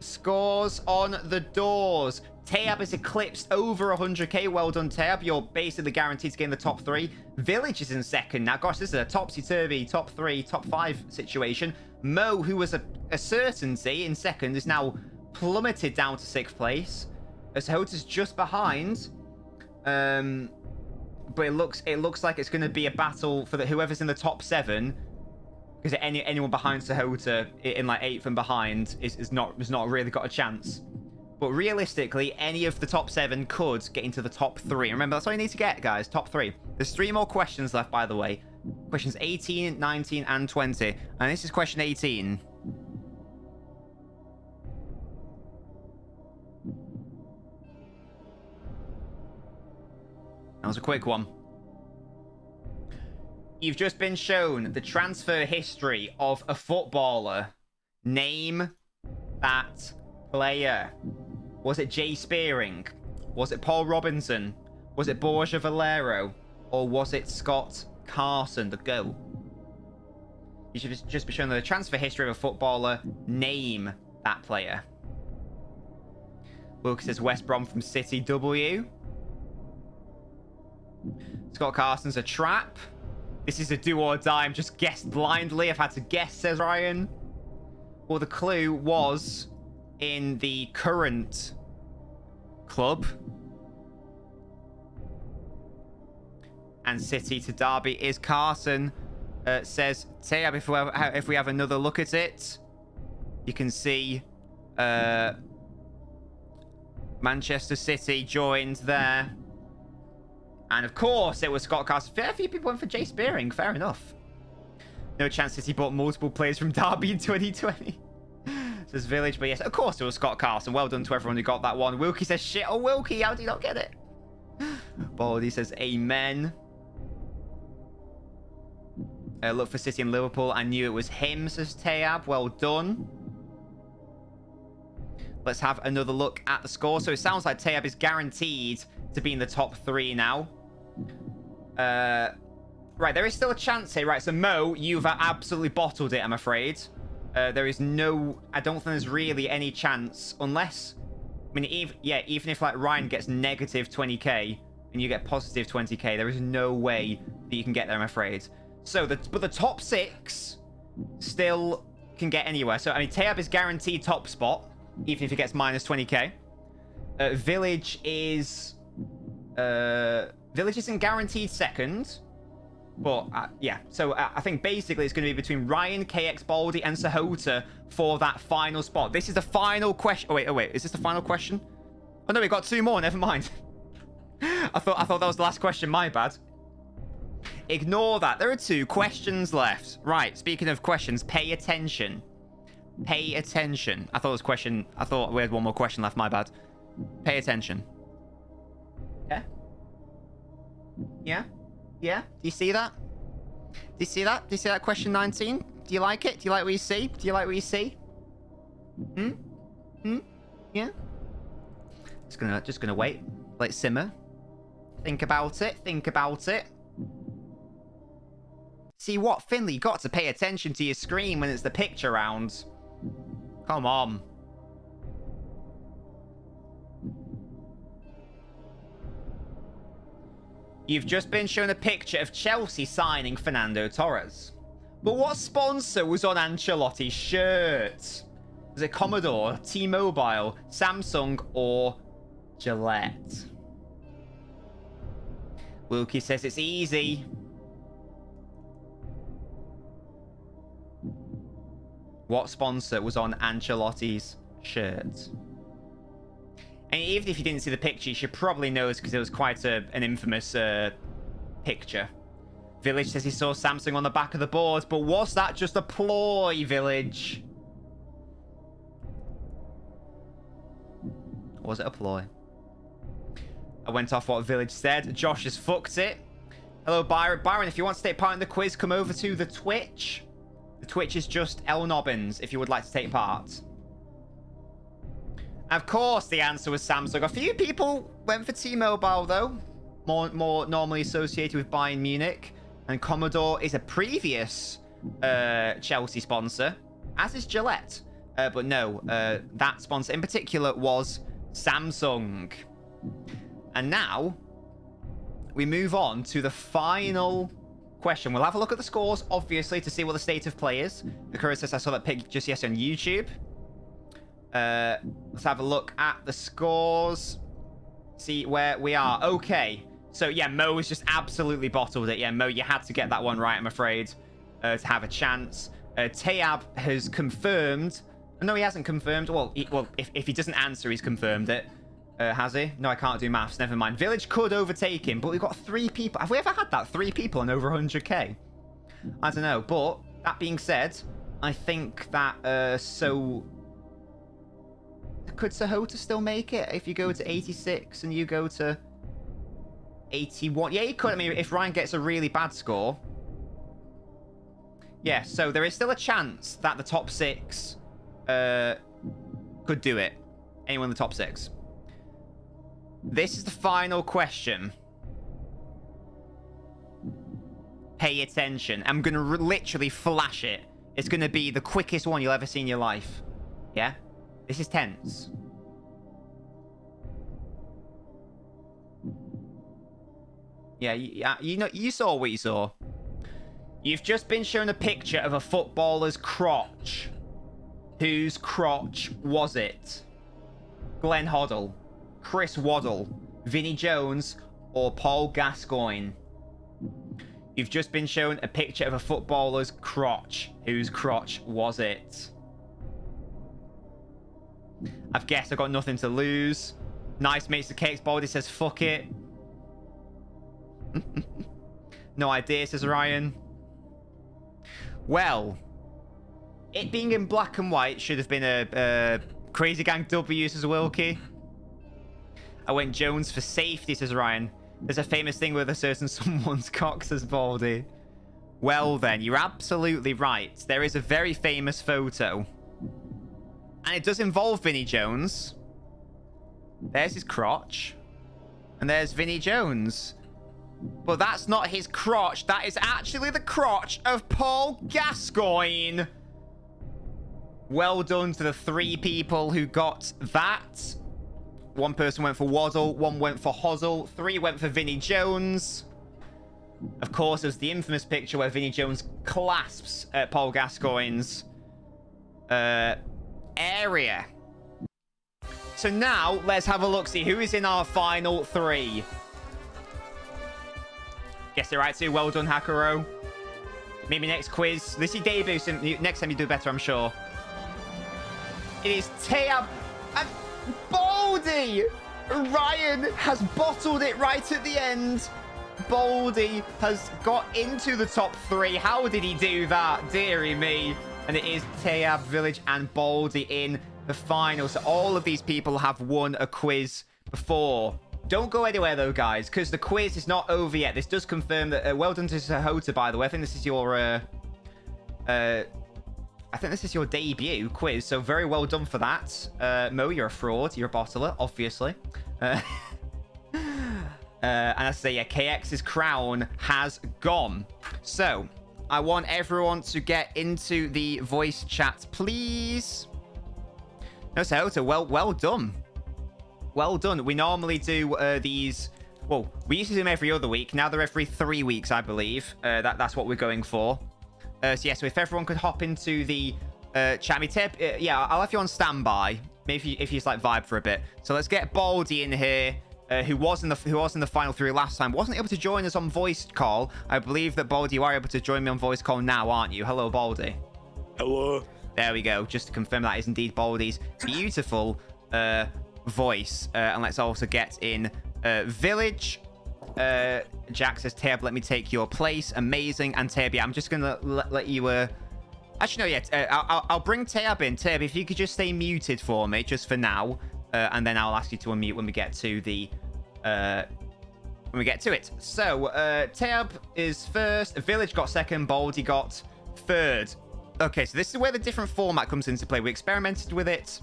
Scores on the doors. Tayab is eclipsed over 100k. Well done, Tayab. You're basically guaranteed to get in the top 3. Village is in second. Now, gosh, this is a topsy-turvy top 3, top 5 situation. Mo, who was a certainty in second, is now plummeted down to 6th place. As Hota's just behind. But it looks like it's going to be a battle for whoever's in the top 7. Because anyone behind Sahota in like 8th and behind is not really got a chance. But realistically, any of the top 7 could get into the top 3. Remember, that's all you need to get, guys. Top 3. There's 3 more questions left, by the way. Questions 18, 19, and 20. And this is question 18. That was a quick one. You've just been shown the transfer history of a footballer. Name that player. Was it Jay Spearing? Was it Paul Robinson? Was it Borja Valero? Or was it Scott Carson? The go. You should just be shown the transfer history of a footballer. Name that player. Lucas says West Brom from City W. Scott Carson's a trap. This is a do or die. I'm just guessed blindly. I've had to guess, says Ryan. Well, the clue was in the current club. And City to Derby is Carson. Says Tayab, if we have another look at it, you can see Manchester City joined there. And of course, it was Scott Carson. Fair few people went for Jay Spearing. Fair enough. No chance City bought multiple players from Derby in 2020. Says Village. But yes, of course it was Scott Carson. Well done to everyone who got that one. Wilkie says, shit. Oh, Wilkie, how did you not get it? Baldy says, amen. Look for City and Liverpool. I knew it was him, says Tayab. Well done. Let's have another look at the score. So it sounds like Tayab is guaranteed to be in the top 3 now. Right, there is still a chance here. Right, so Mo, you've absolutely bottled it, I'm afraid. There is no... I don't think there's really any chance, unless... I mean, even if, like, Ryan gets negative 20k and you get positive 20k, there is no way that you can get there, I'm afraid. So, but the top 6 still can get anywhere. So, I mean, Tayab is guaranteed top spot, even if he gets minus 20k. Village is... Village isn't guaranteed second. But, yeah. So, I think basically it's going to be between Ryan, KX, Baldy, and Sahota for that final spot. This is the final question. Oh, wait. Is this the final question? Oh, no, we got 2 more. Never mind. I thought that was the last question. My bad. ignore that. There are 2 questions left. Right, speaking of questions, pay attention. Pay attention. I thought we had 1 more question left, my bad. Pay attention. Yeah? Yeah? Yeah? Do you see that? Do you see that? Do you see that question 19? Do you like it? Do you like what you see? Do you like what you see? Yeah? Just gonna wait. Let it simmer. Think about it. Think about it. See what, Finley? You got to pay attention to your screen when it's the picture round. Come on. You've just been shown a picture of Chelsea signing Fernando Torres. But what sponsor was on Ancelotti's shirt? Was it Commodore, T-Mobile, Samsung, or Gillette? Wilkie says it's easy. What sponsor was on Ancelotti's shirt? And even if you didn't see the picture, you should probably know this because it was quite an infamous picture. Village says he saw Samsung on the back of the board, but was that just a ploy, Village? Or was it a ploy? I went off what Village said. Josh has fucked it. Hello, Byron. Byron, if you want to take part in the quiz, come over to the Twitch. The Twitch is just LNobbins if you would like to take part. Of course, the answer was Samsung. A few people went for T-Mobile, though. More normally associated with Bayern Munich. And Commodore is a previous Chelsea sponsor, as is Gillette. But no, that sponsor in particular was Samsung. And now, we move on to the final question. We'll have a look at the scores, obviously, to see what the state of play is. The Courier says I saw that pic just yesterday on YouTube. Let's have a look at the scores. See where we are. Okay. So, yeah, Mo has just absolutely bottled it. Yeah, Mo, you had to get that one right, I'm afraid, to have a chance. Tayab has confirmed. No, he hasn't confirmed. Well, if he doesn't answer, he's confirmed it. Has he? No, I can't do maths. Never mind. Village could overtake him, but we've got 3 people. Have we ever had that? 3 people and over 100k? I don't know. But, that being said, I think that, could Sahota still make it if you go to 86 and you go to 81? Yeah, he could. I mean, if Ryan gets a really bad score. Yeah, so there is still a chance that the top 6 could do it. Anyone in the top 6. This is the final question. Pay attention. I'm going to literally flash it. It's going to be the quickest one you'll ever see in your life. Yeah? This is tense. Yeah, you know, you saw what you saw. You've just been shown a picture of a footballer's crotch. Whose crotch was it? Glenn Hoddle, Chris Waddle, Vinnie Jones, or Paul Gascoigne? You've just been shown a picture of a footballer's crotch. Whose crotch was it? I've guessed I've got nothing to lose. Nice Mates the Cakes Baldy says, fuck it. No idea, says Ryan. Well, it being in black and white should have been a Crazy Gang W, says Wilkie. I went Jones for safety, says Ryan. There's a famous thing with a certain someone's cock, says Baldy. Well then, you're absolutely right. There is a very famous photo. And it does involve Vinnie Jones. There's his crotch. And there's Vinnie Jones. But that's not his crotch. That is actually the crotch of Paul Gascoigne. Well done to the 3 people who got that. 1 person went for Waddle. 1 went for Hoddle. 3 went for Vinnie Jones. Of course, there's the infamous picture where Vinnie Jones clasps Paul Gascoigne's area. So now, let's have a look, see who is in our final 3. Guess it right too. Well done, Hakuro. Maybe next quiz. This is your debut, so next time you do better, I'm sure. It is Tayab and Baldy. Ryan has bottled it right at the end. Baldy has got into the top 3. How did he do that? Dearie me. And it is Teab, Village, and Baldy in the final. So all of these people have won a quiz before. Don't go anywhere, though, guys, because the quiz is not over yet. This does confirm that... well done to Sahota, by the way. I think this is your... I think this is your debut quiz, so very well done for that. Mo, you're a fraud. You're a bottler, obviously. And I say, yeah, KX's crown has gone. So, I want everyone to get into the voice chat, please. No, Sahota, well done. Well done. We normally do these... Well, we used to do them every other week. Now they're every 3 weeks, I believe. That's what we're going for. So yeah, so if everyone could hop into the chat. Yeah, I'll have you on standby. Maybe if you just like vibe for a bit. So let's get Baldy in here, who was in the final 3 last time. Wasn't able to join us on voice call. I believe that Baldy, you are able to join me on voice call now, aren't you? Hello, Baldy. Hello. There we go. Just to confirm that is indeed Baldy's beautiful voice. And let's also get in Village. Jack says, Tab, let me take your place. Amazing. And Tab, yeah, I'm just gonna let you actually no, yeah, I'll bring Tab in. Tab, if you could just stay muted for me just for now, and then I'll ask you to unmute when we get to the it. So Tab is first, Village got second, Baldy got third. Okay, so this is where the different format comes into play. We experimented with it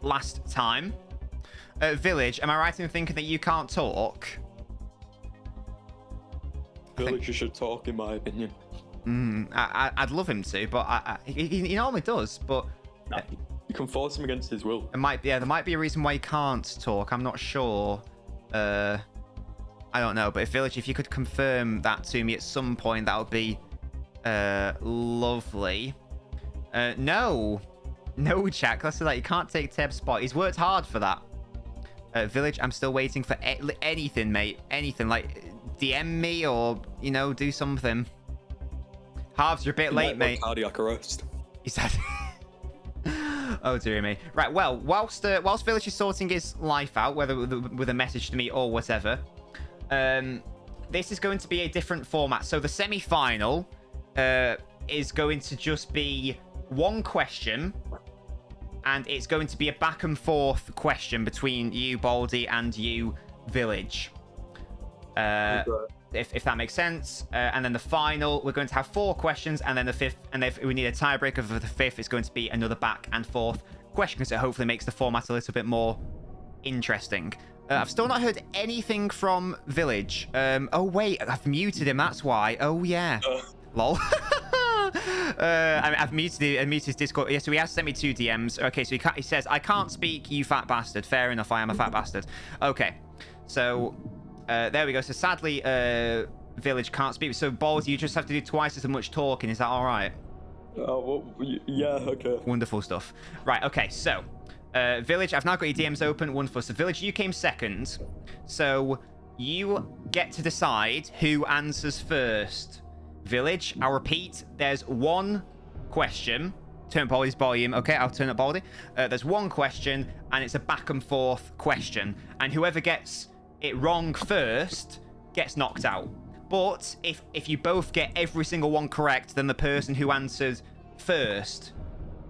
last time. Village, am I right in thinking that you can't talk? Village should talk, in my opinion. I'd love him to, but he normally does. But Nah, you can force him against his will. there might be a reason why he can't talk. I'm not sure. I don't know. But Village, if you could confirm that to me at some point, that would be lovely. No, Jack. Let's say that you can't take Teb's spot. He's worked hard for that. Village, I'm still waiting for anything, mate. Anything, like DM me or, you know, do something. Halves, you're a bit late, mate. Cardiac arrest. He said. Oh, dear me. Right, well, whilst Village is sorting his life out, whether with a message to me or whatever, this is going to be a different format. So the semi-final is going to just be one question, and it's going to be a back and forth question between you, Baldy, and you, Village. If that makes sense. And then the final, we're going to have 4 questions, and then the fifth, and if we need a tiebreaker for the fifth, it's going to be another back and forth question, because it hopefully makes the format a little bit more interesting. I've still not heard anything from Village. Oh wait, I've muted him, that's why. Oh yeah. Lol. I've muted his Discord. Yeah, so he has sent me 2 DMs. Okay, so he says, I can't speak, you fat bastard. Fair enough, I am a fat bastard. Okay, so there we go. So sadly, Village can't speak. So Balls, you just have to do twice as much talking. Is that all right? Well, yeah, okay. Wonderful stuff. Right, okay, so Village, I've now got your DMs open. Wonderful. So Village, you came second. So you get to decide who answers first. Village, I'll repeat, there's 1 question. Turn Baldy's volume. Okay, I'll turn up Baldy. There's 1 question, and it's a back and forth question. And whoever gets it wrong first gets knocked out. But if you both get every single one correct, then the person who answered first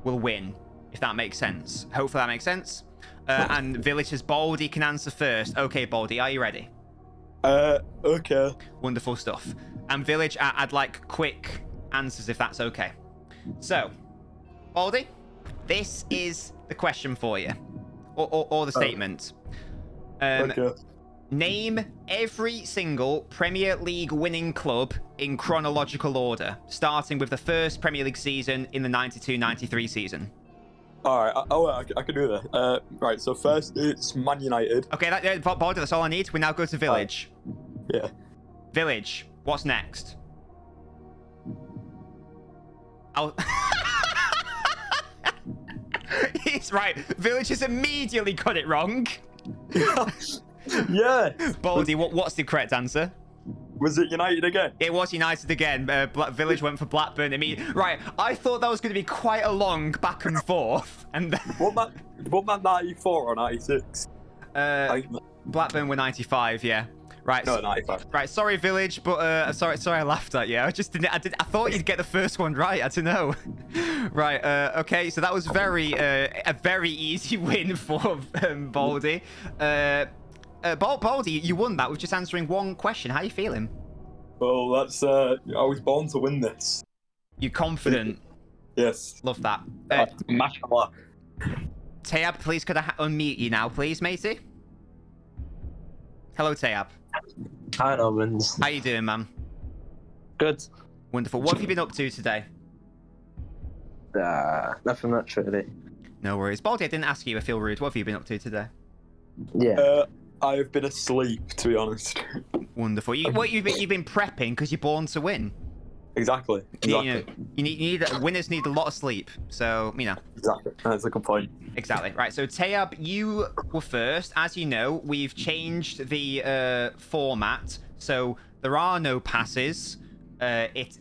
will win, if that makes sense. Hopefully that makes sense. And Village's Baldy can answer first. Okay, Baldy, are you ready? Okay. Wonderful stuff. And Village, I'd like quick answers if that's okay. So, Baldy, this is the question for you. Or the statement. Okay. Name every single Premier League winning club in chronological order, starting with the first Premier League season in the 92-93 season. Alright, I can do that. Right, so first it's Man United. Okay, Baldy, that's all I need. We now go to Village. Yeah. Village, what's next? He's right. Village has immediately got it wrong. Yeah. Baldy, what's the correct answer? Was it United again? It was United again. Village went for Blackburn. Right, I thought that was going to be quite a long back and forth. And What man 94 or 96? Blackburn were 95, yeah. Right. No, 95. Right. Sorry, Village, but sorry, I laughed at you. I just didn't. I thought you'd get the first one right. I don't know. Right. Okay. So that was a very easy win for Baldy. Baldy, you won that with just answering one question. How are you feeling? Well, that's. I was born to win this. You confident? Yes. Love that. Mashallah. Tayab, please could I unmute you now, please, matey? Hello, Tayab. Hi, Nobbins. How you doing, man? Good. Wonderful. What have you been up to today? Nothing much, really. No worries. Baldy, I didn't ask you. I feel rude. What have you been up to today? Yeah. I've been asleep, to be honest. Wonderful. You've been prepping because you're born to win. Exactly. You need winners need a lot of sleep. So Exactly. That's a good point. Exactly. Right. So Tayab, you were first. As you know, we've changed the format, so there are no passes. It's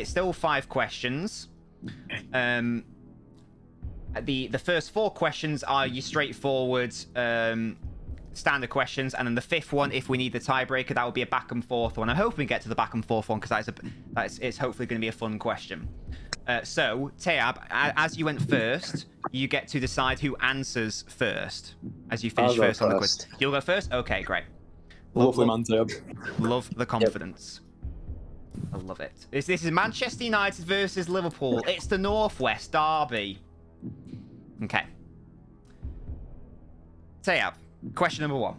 still 5 questions. The first 4 questions are your straightforward standard questions, and then the 5th one, if we need the tiebreaker, that will be a back and forth one. I'm hoping we get to the back and forth one because it's hopefully going to be a fun question. So Tayab, as you went first, you get to decide who answers first as you finish first on the quiz. You'll go first. Okay, great. Lovely man, Tayab. Love the confidence. Yep. I love it. This is Manchester United versus Liverpool. It's the Northwest Derby. Okay. Tayab. Question number 1.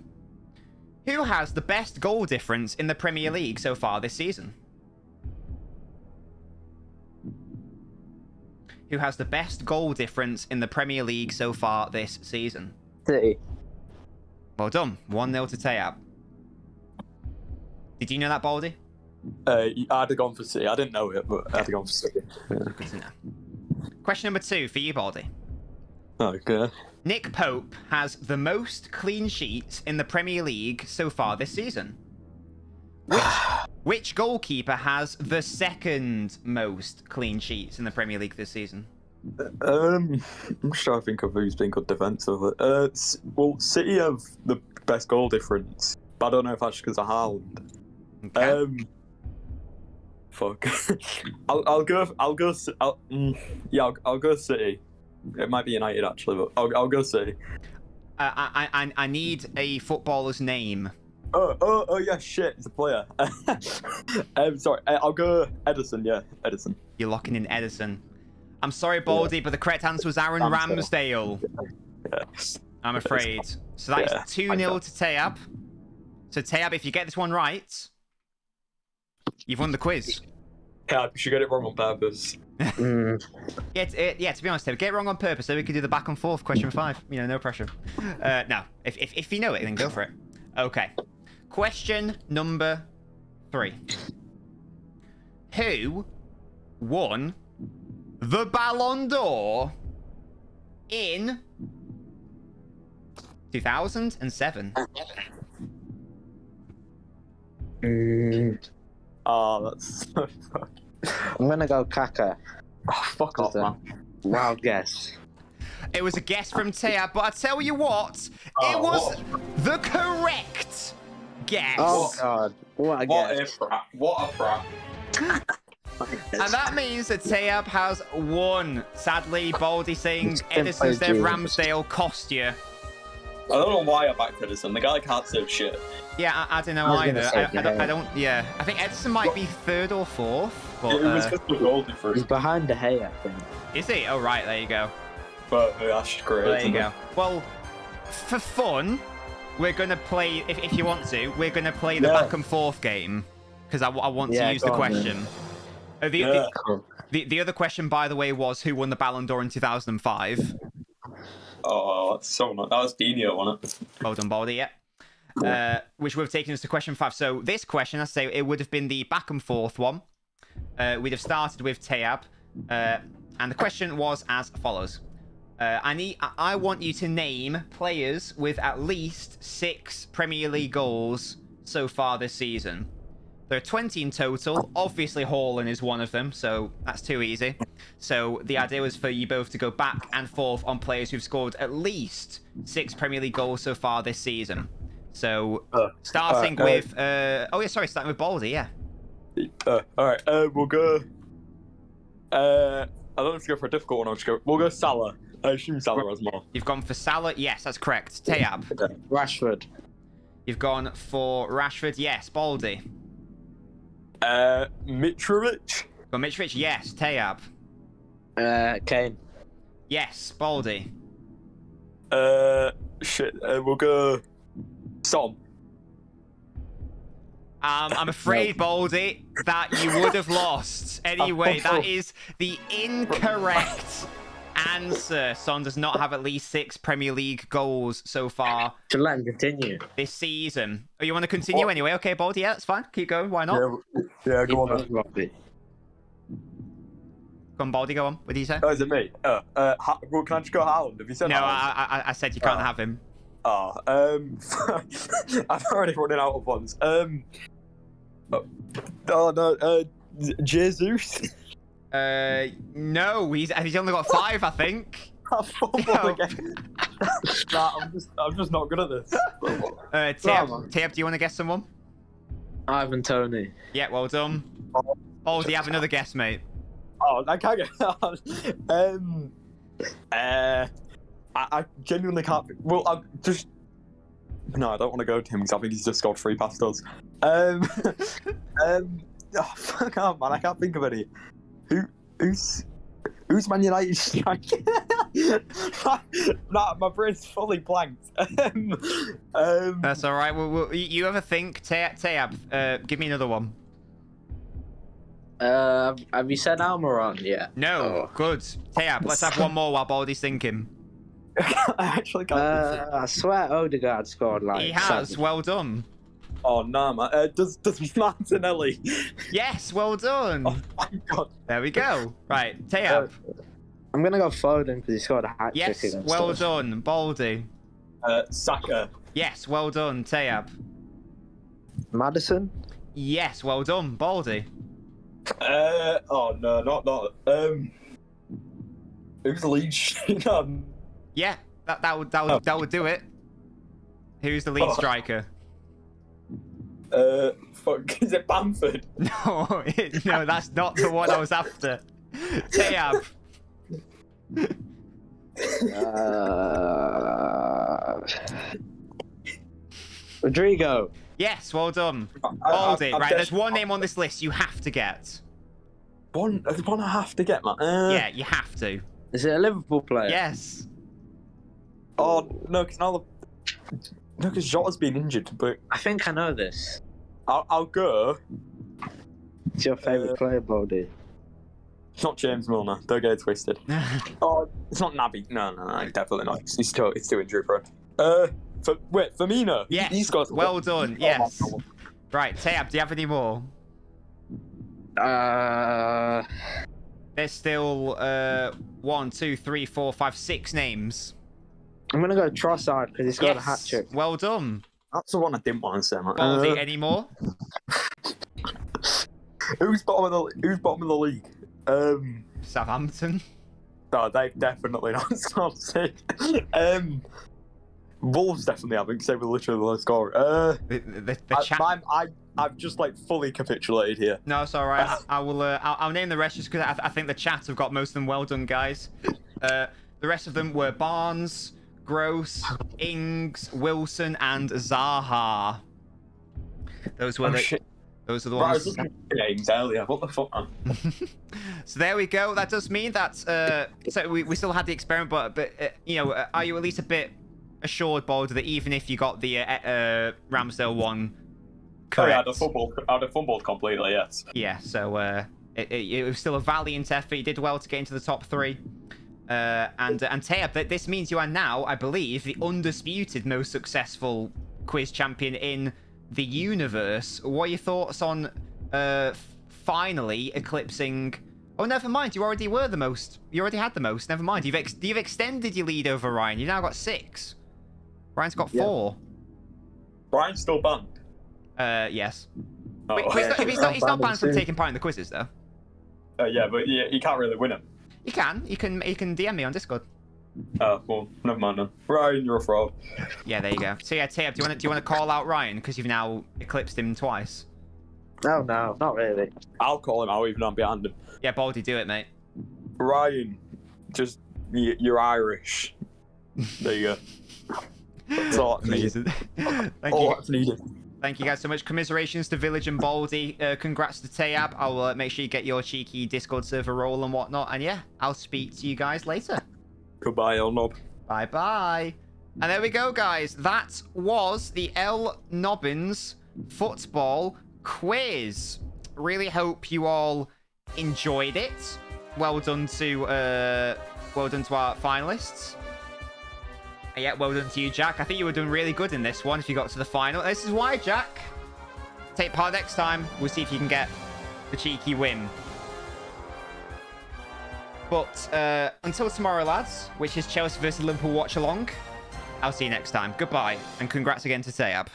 Who has the best goal difference in the Premier League so far this season? Who has the best goal difference in the Premier League so far this season? City. Well done. 1-0 to Tayab. Did you know that, Baldy? I'd have gone for City. I didn't know it, but I'd have gone for City. Yeah. Good to know. Question number 2 for you, Baldy. Okay. Nick Pope has the most clean sheets in the Premier League so far this season. Which goalkeeper has the second most clean sheets in the Premier League this season? I'm just trying to think of who's been good defensively. Well, City have the best goal difference, but I don't know if that's because of Haaland. Okay. Fuck. I'll go City. It might be United actually, but I'll go City. I need a footballer's name. Oh yeah, shit, it's a player. Sorry, I'll go Edison. Yeah, Edison. You're locking in Edison. I'm sorry, Baldy, but the correct answer was Aaron Ramsdale. Yeah. I'm afraid. So that is 2-0 to Tayab. So Tayab, if you get this one right, you've won the quiz. Yeah, you should get it wrong on purpose. Yeah, to be honest, Tayab, get it wrong on purpose so we can do the back and forth question 5. No pressure. No, if you know it, then go for it. Okay. Question number 3. Who won the Ballon d'Or in 2007? Oh, that's so fuck. I'm gonna go Kaka. Oh, fuck off, man. Wild guess. It was a guess from Tayab, but I tell you what, it was the correct guess. Oh god, what a guess. What a prat. And that means that Tayab has won. Sadly, Baldy saying Edison Jesus. instead of Ramsdale cost you. I don't know why I backed Edison. The guy can't save shit. Yeah, I don't know I was gonna either. say I don't. Yeah, I think Edison might be 3rd or 4th. But, It was just the goal difference. He's behind De Gea, I think. is he? Oh right, there you go. But that's great. There you go. Well, for fun, we're gonna play. If you want to, we're gonna play the back and forth game because I want to use the question. The other question, by the way, was who won the Ballon d'Or in 2005. Oh, that's so nice. That was Dino, wasn't it? Well done, Baldy. Yeah. Which would have taken us to question 5. So this question, I say, it would have been the back and forth one. We'd have started with Tayab, and the question was as follows: I want you to name players with at least 6 Premier League goals so far this season. There are 20 in total. Obviously, Haaland is one of them, so that's too easy. So the idea was for you both to go back and forth on players who've scored at least 6 Premier League goals so far this season. So, Uh, starting alright, with... oh, yeah, sorry, starting with Baldy, yeah. All right. We'll go. I don't have to go for a difficult one. We'll go Salah. I assume Salah has more. You've gone for Salah. Yes, that's correct. Tayab. Rashford. You've gone for Rashford. Yes. Baldy. Mitrovic. Got Mitrovic. Yes. Tayab. Kane. Yes. Baldy. We'll go Son. I'm afraid, Baldy, that you would have lost. Anyway, that is the incorrect answer. Son does not have at least 6 Premier League goals so far Should let him continue. this season. Oh, you want to continue anyway? Okay, Baldy, yeah, that's fine. Keep going. Why not? Yeah, go on then. Go on, Baldy, go on. What did you say? Oh, is it me? Well, can I just go Haaland? Have you said No, Haaland? I said you can't have him. Oh, I've already running out of ones. Jesus. No, he's only got 5, I think. Football again. Nah, I'm just not good at this. Tayab, do you want to guess someone? Ivan Toney. Yeah, well done. Baldy, have another guess, mate. Oh, I can't get I genuinely can't. Well, I just. No, I don't want to go to him because I think he's just scored 3 past us. Oh, fuck off, man! I can't think of any. Who's Man United striker? Nah, my brain's fully blanked. That's all right. Well, you ever think, Tayab? Give me another one. Have you said Almiron yet? No. Oh. Good. Tayab, let's have one more while Baldy's thinking. I actually can't. I swear Odegaard scored like. He has. 7. Well done. Oh no, man! Does Martinelli? Yes. Well done. Oh my god! There we go. Right, Tayab. I'm gonna go Foden because he scored a hat trick Yes. against Well us. done, Baldy. Saka. Yes. Well done, Tayab. Madison. Yes. Well done, Baldy. Oh no, not. Who's the lead? Yeah. That would do it. Who's the lead striker? Fuck, is it Bamford? No, no, that's not the one I was after. Tayab. Rodrigo. Yes, well done. Baldy. Right, there's one name on this list you have to get. One I have to get, man. Yeah, you have to. Is it a Liverpool player? Yes. Oh no, because Jota's been injured, but I think I know this. I'll go. It's your favourite player, Baldy. It's not James Milner. Don't get it twisted. Oh, it's not Naby. No, definitely not. It's too injury prone. Firmino. Yes. He's got. Well done. Yes. Right, Tayab, do you have any more? There's still 1, 2, 3, 4, 5, 6 names. I'm gonna go Trossard because he's got a Yes. hat trick. Well done. That's the one I didn't want to say, man. Baldy, any more? Who's bottom of the league? Southampton. No, they've definitely not scored 6. Wolves definitely haven't, because they were literally the lowest scorer. The chat. I've just like fully capitulated here. No, it's all right. I will. I'll name the rest just because I think the chat have got most of them. Well done, guys. The rest of them were Barnes, Gross, Ings, Wilson, and Zaha. Those were those are the Right, I ones. was looking at games earlier. What the fuck, man? So there we go. That does mean that so we still had the experiment, but you know, are you at least a bit assured, Baldy, that even if you got the Ramsdale one correct? Oh, yeah, I'd have fumbled completely, yes. Yeah, so it was still a valiant effort. You did well to get into the top 3. And Tayab, this means you are now, I believe, the undisputed most successful quiz champion in the universe. What are your thoughts on finally eclipsing... Oh, never mind. You already were the most. You already had the most. Never mind. You've extended your lead over Ryan. You've now got 6. Ryan's got 4. Brian's still banned. Yes. Oh. Wait, he's not banned from taking part in the quizzes, though. Yeah, but you can't really win him. You can DM me on Discord. Well, never mind then. Ryan, you're a fraud. Yeah, there you go. So yeah, Tab, do you want to call out Ryan because you've now eclipsed him twice? No, not really. I'll call him out even though I'm behind him. Yeah, Baldy, do it, mate. Ryan, just you're Irish. There you go. That's all that's needed. Thank All you. that's needed. Thank you guys so much. Commiserations to Village and Baldy. Congrats to Tayab. I'll make sure you get your cheeky Discord server role and whatnot. And yeah, I'll speak to you guys later. Goodbye, LNob. Bye bye. And there we go, guys. That was the LNobbins football quiz. Really hope you all enjoyed it. Well done to our finalists. Yeah, well done to you, Jack. I think you were doing really good in this one if you got to the final. This is why, Jack. Take part next time. We'll see if you can get the cheeky win. But until tomorrow, lads, which is Chelsea versus Liverpool watch along, I'll see you next time. Goodbye, and congrats again to Tayab.